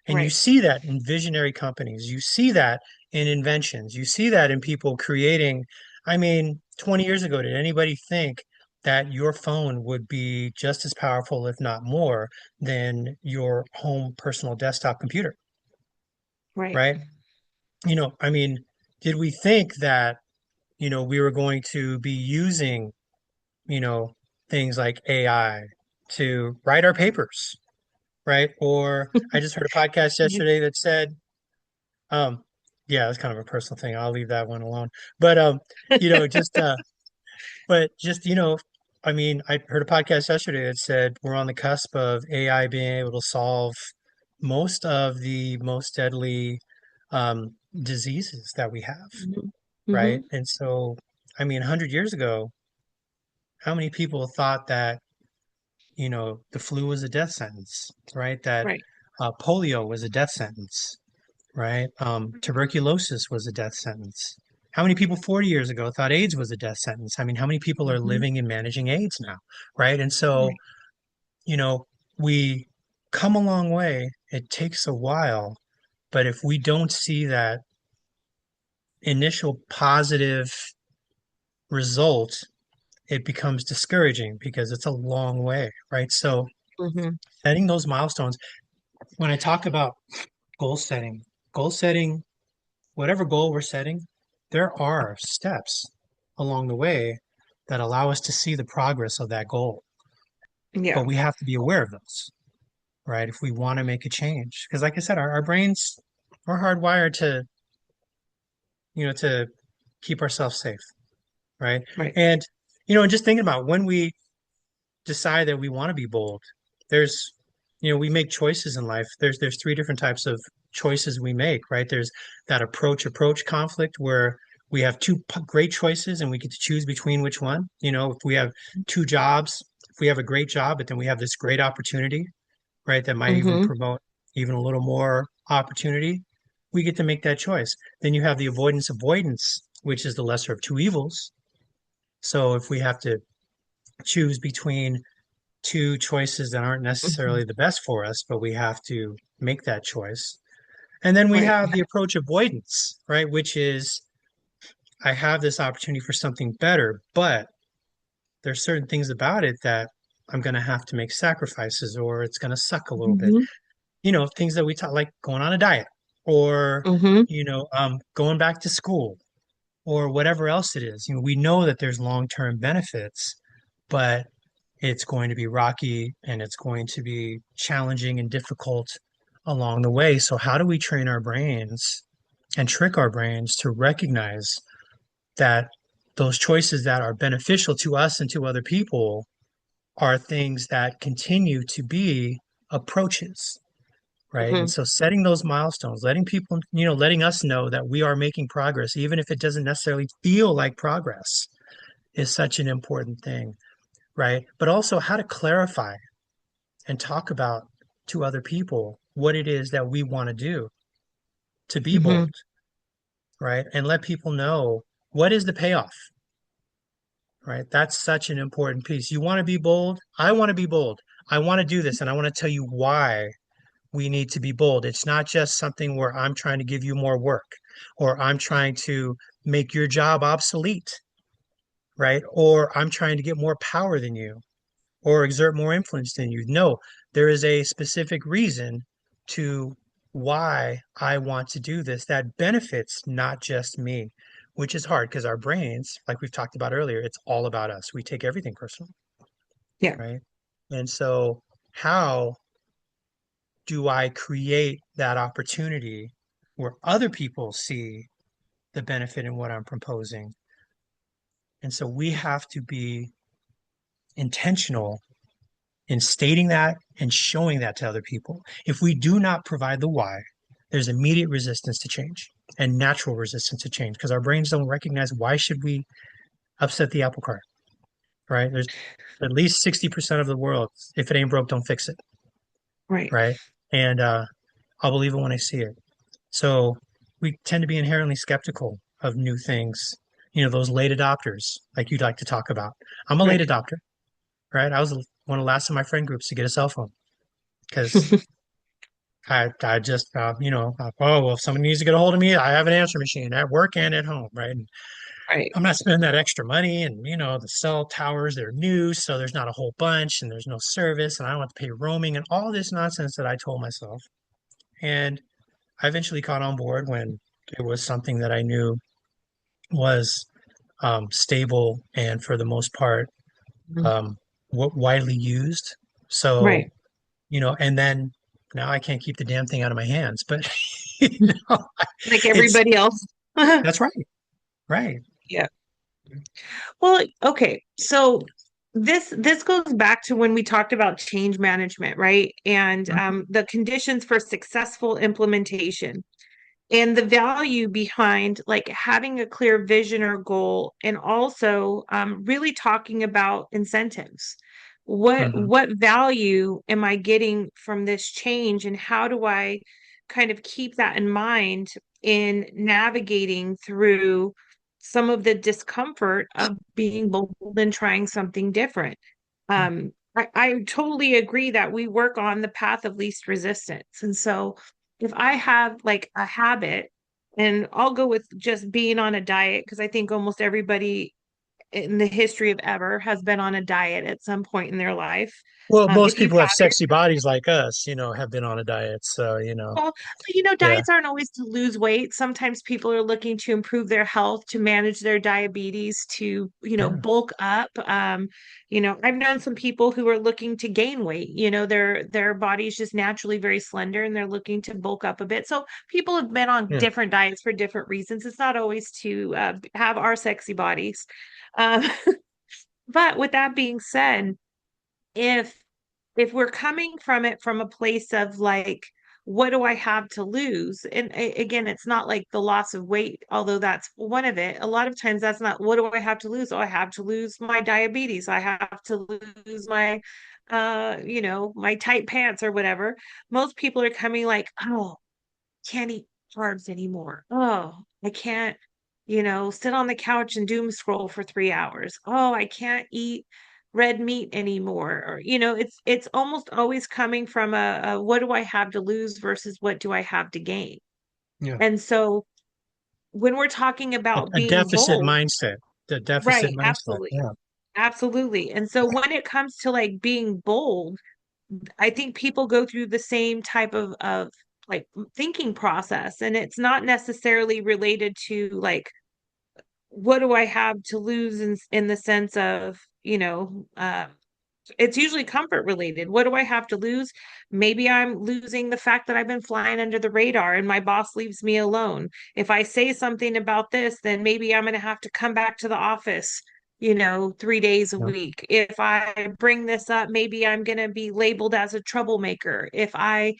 And you right, see that in visionary companies. You see that in inventions. You see that in people creating. I mean, 20 years ago, did anybody think that your phone would be just as powerful, if not more, than your home personal desktop computer, right. right? I mean, did we think that, we were going to be using, you know, things like AI to write our papers, right? Or I just heard a podcast You- yesterday that said, Um, yeah, that's kind of a personal thing. I'll leave that one alone. But you know, just but just I mean, I heard a podcast yesterday that said we're on the cusp of AI being able to solve most of the most deadly diseases that we have, Mhm. right? Mhm. And so, I mean, 100 years ago, how many people thought that, the flu was a death sentence, right? That Right. polio was a death sentence, right? Tuberculosis was a death sentence. How many people 40 years ago thought AIDS was a death sentence? I mean, how many people are Mhm. living and managing AIDS now, right? And so, Right. you know, we come a long way. It takes a while, but if we don't see that initial positive result, it becomes discouraging because it's a long way, right? So, Mhm. setting those milestones, when I talk about goal setting, goal setting whatever goal we're setting, there are steps along the way that allow us to see the progress of that goal. But Yeah. we have to be aware of those, right? If we want to make a change. Because like I said, our brains are hardwired to keep ourselves safe, right? Right. And, just thinking about when we decide that we want to be bold, there's, we make choices in life. There's three different types of choices we make, right? There's that approach conflict where we have two great choices and we get to choose between which one. If we have two jobs, if we have a great job, but then we have this great opportunity, right? That might even Mm-hmm. promote even a little more opportunity. We get to make that choice. Then you have the avoidance, which is the lesser of two evils. So if we have to choose between two choices that aren't Mm-hmm. necessarily the best for us, but we have to make that choice. And then we Right. have the approach avoidance, right? Which is I have this opportunity for something better, but there's certain things about it that I'm going to have to make sacrifices or it's going to suck a little bit. Mm-hmm. Things that we talk like going on a diet or, Mm-hmm. going back to school or whatever else it is. We know that there's long-term benefits, but it's going to be rocky and it's going to be challenging and difficult along the way. So how do we train our brains and trick our brains to recognize that those choices that are beneficial to us and to other people are things that continue to be approaches, right? And Mm-hmm. so setting those milestones, letting people, letting us know that we are making progress, even if it doesn't necessarily feel like progress, is such an important thing, right? But also how to clarify and talk about to other people what it is that we want to do to be Mm-hmm. bold, right? And let people know what is the payoff, right? That's such an important piece. You want to be bold? I want to be bold. I want to do this, and I want to tell you why we need to be bold. It's not just something where I'm trying to give you more work or I'm trying to make your job obsolete, right? Or I'm trying to get more power than you or exert more influence than you. No, there is a specific reason to why I want to do this that benefits not just me, which is hard because our brains, like we've talked about earlier, it's all about us. We take everything personal, Yeah. right? And so, how do I create that opportunity where other people see the benefit in what I'm proposing? And so, we have to be intentional in stating that and showing that to other people. If we do not provide the why, there's immediate resistance to change and natural resistance to change because our brains don't recognize why should we upset the apple cart, right? There's at least 60% of the world, if it ain't broke, don't fix it, Right. right? And I'll believe it when I see it. So we tend to be inherently skeptical of new things. Those late adopters, like you'd like to talk about. I'm a late Right. adopter, right? I was one of the last of my friend groups to get a cell phone because I just, oh, well, if somebody needs to get a hold of me, I have an answer machine at work and at home, right? And Right. I'm not spending that extra money. And, the cell towers, they're new, so there's not a whole bunch and there's no service and I don't have to pay roaming and all this nonsense that I told myself. And I eventually caught on board when it was something that I knew was stable and for the most part Mhm. um, widely used. So, Right. and then now I can't keep the damn thing out of my hands, but you know, Like it's everybody else. that's right, right. Yeah. Well, okay. So this goes back to when we talked about change management, right? And Mhm. the conditions for successful implementation and the value behind like having a clear vision or goal, and also really talking about incentives. Mhm. What value am I getting from this change, and how do I kind of keep that in mind in navigating through some of the discomfort of being bold and trying something different? I totally agree that we work on the path of least resistance. And so if I have like a habit, and I'll go with just being on a diet, because I think almost everybody in the history of ever has been on a diet at some point in their life. Well, most If you people who have haven't, sexy bodies like us, have been on a diet. So, well, yeah, diets aren't always to lose weight. Sometimes people are looking to improve their health, to manage their diabetes, to, yeah, bulk up. I've known some people who are looking to gain weight. Their body's just naturally very slender and they're looking to bulk up a bit. So people have been on yeah. different diets for different reasons. It's not always to have our sexy bodies. Um, but with that being said, if we're coming from it from a place of like, what do I have to lose? And again, it's not like the loss of weight, although that's one of it. A lot of times that's not, what do I have to lose? Oh, I have to lose my diabetes. I have to lose my my tight pants or whatever, most people are coming like, oh, can't eat carbs anymore. Oh, I can't, sit on the couch and doom scroll for 3 hours. Oh, I can't eat red meat anymore. Or, it's almost always coming from a what do I have to lose versus what do I have to gain? Yeah. And so when we're talking about A being deficit bold, mindset. The deficit right, mindset. absolutely. Yeah. Absolutely. And so when it comes to like being bold, I think people go through the same type of like thinking process, and it's not necessarily related to like what do I have to lose in the sense of, it's usually comfort related. What do I have to lose? Maybe I'm losing the fact that I've been flying under the radar and my boss leaves me alone. If I say something about this, then maybe I'm going to have to come back to the office, 3 days a Yeah. week. If I bring this up, maybe I'm going to be labeled as a troublemaker. If I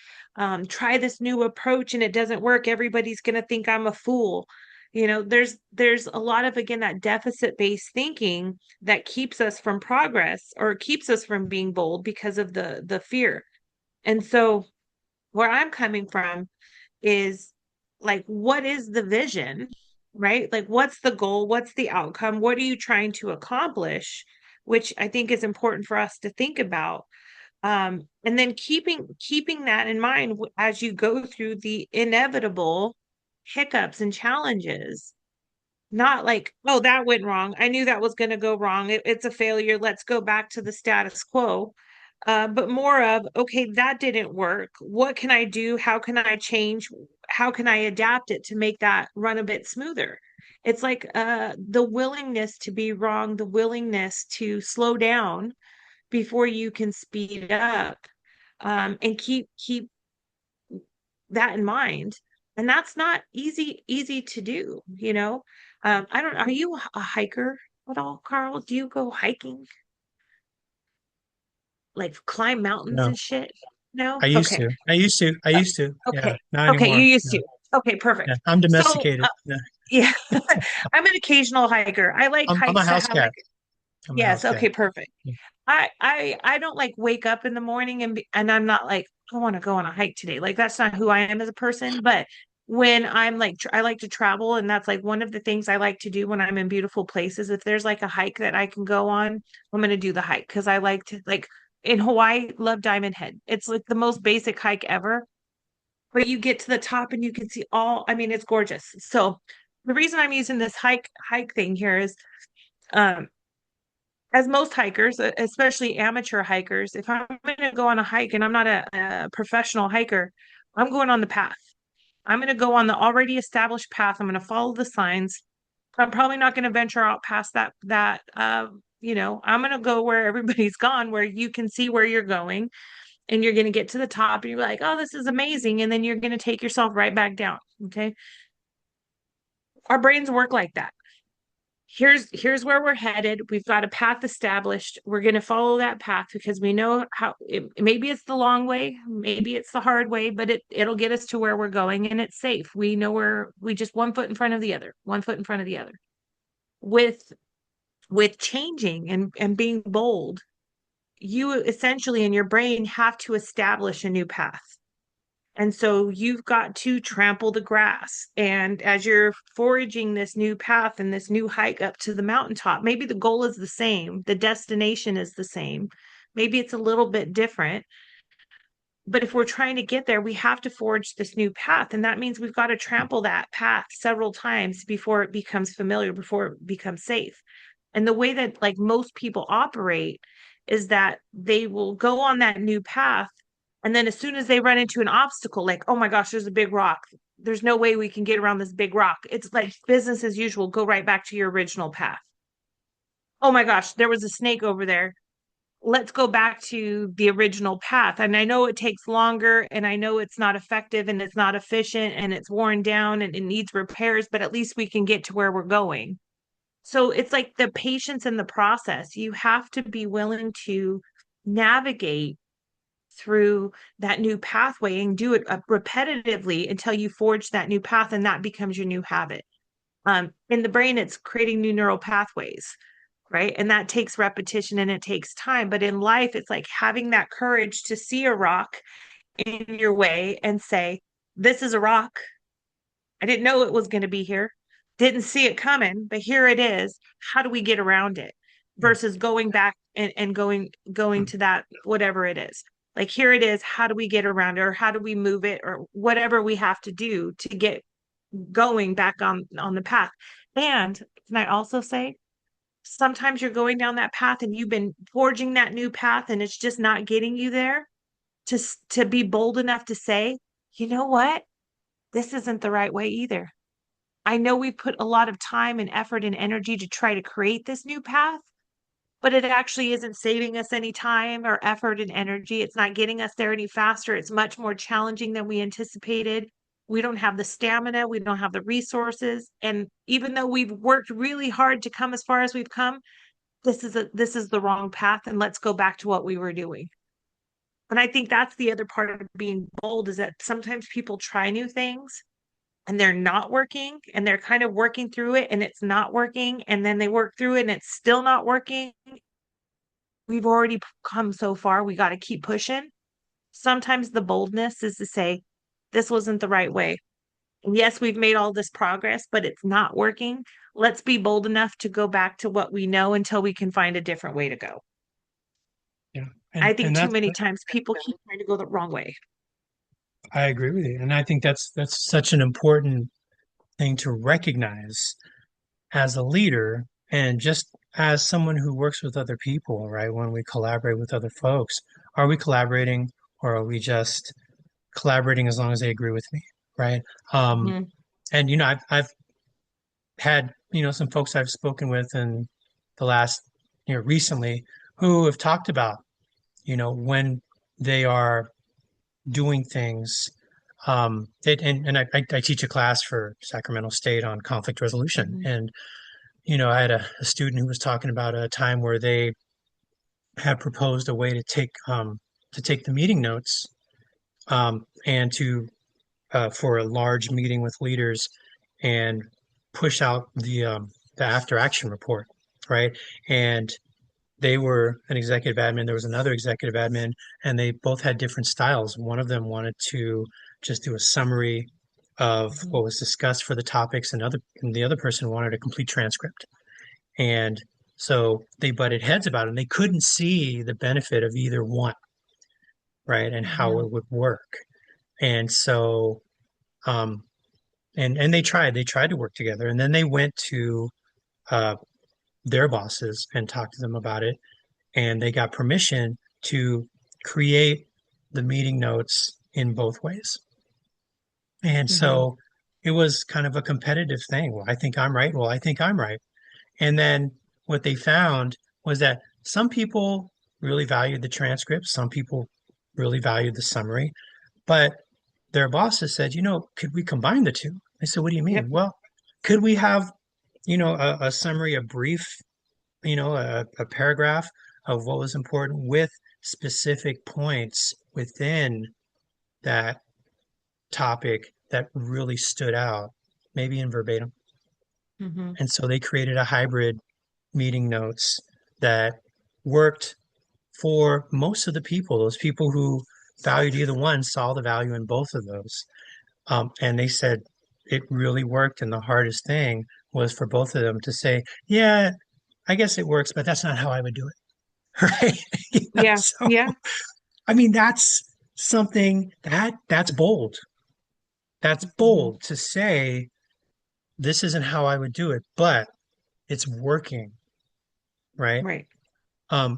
try this new approach and it doesn't work, everybody's going to think I'm a fool. There's a lot of, again, that deficit based thinking that keeps us from progress or keeps us from being bold because of the fear. And so where I'm coming from is like, what is the vision, right? Like, what's the goal? What's the outcome? What are you trying to accomplish? Which I think is important for us to think about. And then keeping that in mind as you go through the inevitable hiccups and challenges, not like, oh, that went wrong. I knew that was going to go wrong. It's a failure. Let's go back to the status quo. But more of, okay, that didn't work. What can I do? How can I change? How can I adapt it to make that run a bit smoother? It's like the willingness to be wrong, the willingness to slow down before you can speed up, and keep that in mind. And that's not easy to do, I don't, are you a hiker at all, Carl? Do you go hiking, like climb mountains No. and shit? No? I used Okay. to. I used to. I Uh, used to. Yeah. okay. Not Okay, you anymore. used No. to. Okay, Yeah. perfect. I'm So, domesticated. Yeah. yeah, I'm an occasional hiker. I like I'm a hikes that house have like, cat. I'm a yes, house cat. okay, perfect. Yeah. I don't like wake up in the morning and I'm not like, I want to go on a hike today. Like that's not who I am as a person. But when I'm like I like to travel, and that's like one of the things I like to do when I'm in beautiful places. If there's like a hike that I can go on, I'm gonna do the hike because I like to, like, in Hawaii, love Diamond Head. It's like the most basic hike ever. But you get to the top and you can see all, I mean, it's gorgeous. So the reason I'm using this hike thing here is um as most hikers, especially amateur hikers, if I'm going to go on a hike and I'm not a professional hiker, I'm going on the path. I'm going to go on the already established path. I'm going to follow the signs. I'm probably not going to venture out past I'm going to go where everybody's gone, where you can see where you're going, and you're going to get to the top and you're like, oh, this is amazing. And then you're going to take yourself right back down. Okay. Our brains work like that. Here's where we're headed. We've got a path established. We're going to follow that path because we know maybe it's the long way, maybe it's the hard way, but it'll get us to where we're going, and it's safe. We know we just one foot in front of the other, one foot in front of the other. With changing and being bold, you essentially in your brain have to establish a new path. And so you've got to trample the grass. And as you're foraging this new path and this new hike up to the mountaintop, maybe the goal is the same, the destination is the same. Maybe it's a little bit different. But if we're trying to get there, we have to forge this new path. And that means we've got to trample that path several times before it becomes familiar, before it becomes safe. And the way that like most people operate is that they will go on that new path. And then as soon as they run into an obstacle, like, oh my gosh, there's a big rock. There's no way we can get around this big rock. It's like business as usual. Go right back to your original path. Oh my gosh, there was a snake over there. Let's go back to the original path. And I know it takes longer, and I know it's not effective and it's not efficient and it's worn down and it needs repairs, but at least we can get to where we're going. So it's like the patience in the process. You have to be willing to navigate through that new pathway and do it repetitively until you forge that new path and that becomes your new habit. In the brain, it's creating new neural pathways. right? And that takes repetition and it takes time. But in life, it's like having that courage to see a rock in your way and say, this is a rock. I didn't know it was going to be here. Didn't see it coming, but here it is. How do we get around it? Yeah. Versus going back and going to that, whatever it is. Like here it is. How do we get around it? Or how do we move it? Or whatever we have to do to get going back on the path. And can I also say, sometimes you're going down that path and you've been forging that new path and it's just not getting you there to be bold enough to say, you know what? This isn't the right way either. I know we put a lot of time and effort and energy to try to create this new path, but it actually isn't saving us any time or effort and energy. It's not getting us there any faster. It's much more challenging than we anticipated. We don't have the stamina, we don't have the resources. And even though we've worked really hard to come as far as we've come, this is the wrong path and let's go back to what we were doing. And I think that's the other part of being bold is that sometimes people try new things and they're not working and they're kind of working through it and it's not working and then they work through it and it's still not working. We've already come so far, we got to keep pushing. Sometimes the boldness is to say this wasn't the right way. And yes, we've made all this progress, but it's not working. Let's be bold enough to go back to what we know until we can find a different way to go. Yeah. I And think too many times people keep trying to go the wrong way. I agree with you. And I think that's such an important thing to recognize as a leader and just as someone who works with other people, right? When we collaborate with other folks, are we collaborating or are we just collaborating as long as they agree with me, right? Mhm. And I've had some folks I've spoken with in the last recently who have talked about when they are doing things. And I teach a class for Sacramento State on conflict resolution, Mhm. and I had a student who was talking about a time where they had proposed a way to take the meeting notes and to for a large meeting with leaders and push out the after action report, right? And they were an executive admin. There was another executive admin, and they both had different styles. One of them wanted to just do a summary of Mhm. what was discussed for the topics, and the other person wanted a complete transcript. And so they butted heads about it, and they couldn't see the benefit of either one, right? And how Mhm. it would work. And so, um, and they tried to work together, and then they went to uh, their bosses and talked to them about it, and they got permission to create the meeting notes in both ways. And Mhm. so it was kind of a competitive thing. Well, I think I'm right. Well, I think I'm right. And then what they found was that some people really valued the transcript, some people really valued the summary, but their bosses said, could we combine the two? I said, what do you Yep. mean? Well, could we have, a summary, a brief, a paragraph of what was important with specific points within that topic that really stood out, maybe in verbatim. Mhm. And so they created a hybrid meeting notes that worked for most of the people. Those people who valued either one saw the value in both of those. And they said it really worked. And the hardest thing was for both of them to say, yeah, I guess it works, but that's not how I would do it. Right. Yeah. So, Yeah. I mean, that's something that's bold. That's Mhm. bold to say, this isn't how I would do it, but it's working. Right. Right.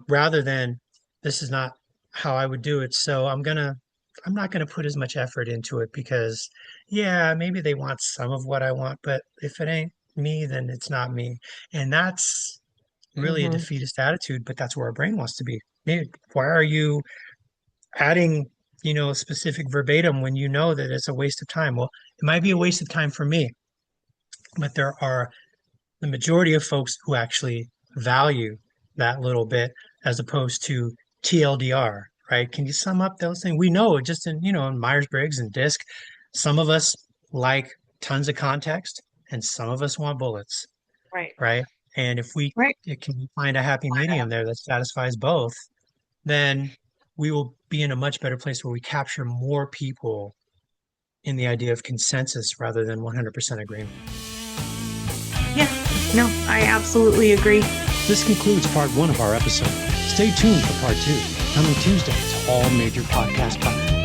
Rather than this is not how I would do it. So I'm not gonna put as much effort into it because yeah, maybe they want some of what I want, but if it ain't me, then it's not me. And that's really a Mhm. defeatist attitude, but that's where our brain wants to be. Maybe, why are you adding, specific verbatim when you know that it's a waste of time? Well, it might be a waste of time for me, but there are the majority of folks who actually value that little bit as opposed to TLDR, right? Can you sum up those things? We know just in Myers-Briggs and DISC, some of us like tons of context and some of us want bullets, Right. right? And if we Right. it can find a happy medium there that satisfies both, then we will be in a much better place where we capture more people in the idea of consensus rather than 100% agreement. Yeah. No, I absolutely agree. This concludes part one of our episode. Stay tuned for part two, coming Tuesday to all major podcast platforms.